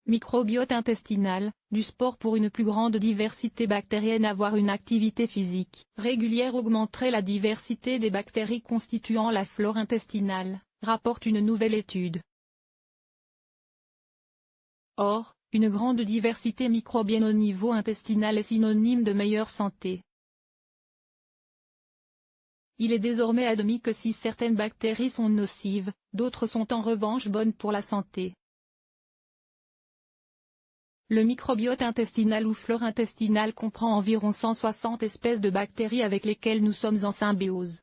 Microbiote intestinal, du sport pour une plus grande diversité bactérienne. Avoir une activité physique régulière augmenterait la diversité des bactéries constituant la flore intestinale, rapporte une nouvelle étude. Or, une grande diversité microbienne au niveau intestinal est synonyme de meilleure santé. Il est désormais admis que si certaines bactéries sont nocives, d'autres sont en revanche bonnes pour la santé. Le microbiote intestinal ou flore intestinale comprend environ 160 espèces de bactéries avec lesquelles nous sommes en symbiose.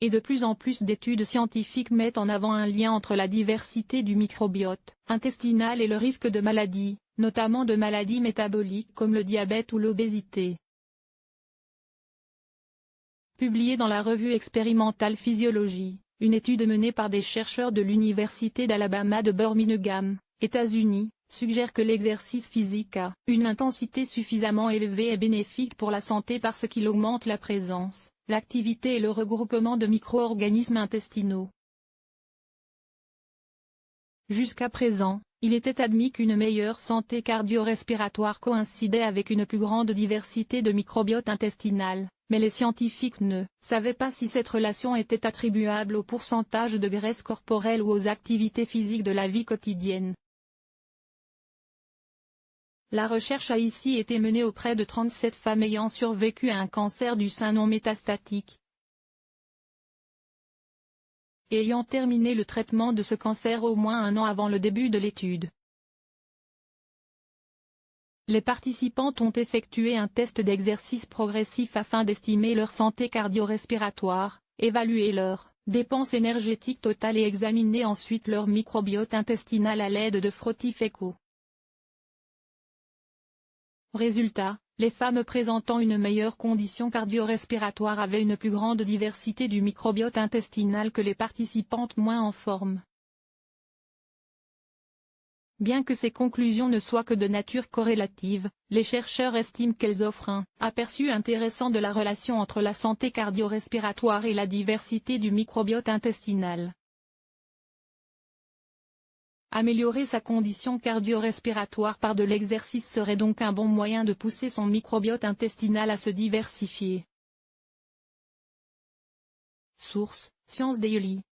Et de plus en plus d'études scientifiques mettent en avant un lien entre la diversité du microbiote intestinal et le risque de maladies, notamment de maladies métaboliques comme le diabète ou l'obésité. Publiée dans la revue expérimentale Physiologie, une étude menée par des chercheurs de l'Université d'Alabama de Birmingham, États-Unis, suggère que l'exercice physique à une intensité suffisamment élevée est bénéfique pour la santé parce qu'il augmente la présence, l'activité et le regroupement de micro-organismes intestinaux. Jusqu'à présent, il était admis qu'une meilleure santé cardio-respiratoire coïncidait avec une plus grande diversité de microbiote intestinal, mais les scientifiques ne savaient pas si cette relation était attribuable au pourcentage de graisse corporelle ou aux activités physiques de la vie quotidienne. La recherche a ici été menée auprès de 37 femmes ayant survécu à un cancer du sein non métastatique et ayant terminé le traitement de ce cancer au moins un an avant le début de l'étude. Les participantes ont effectué un test d'exercice progressif afin d'estimer leur santé cardio-respiratoire, évaluer leur dépense énergétique totale et examiner ensuite leur microbiote intestinal à l'aide de frottis fécaux. Résultat, les femmes présentant une meilleure condition cardio-respiratoire avaient une plus grande diversité du microbiote intestinal que les participantes moins en forme. Bien que ces conclusions ne soient que de nature corrélative, les chercheurs estiment qu'elles offrent un aperçu intéressant de la relation entre la santé cardio-respiratoire et la diversité du microbiote intestinal. Améliorer sa condition cardio-respiratoire par de l'exercice serait donc un bon moyen de pousser son microbiote intestinal à se diversifier. Source: Science Daily.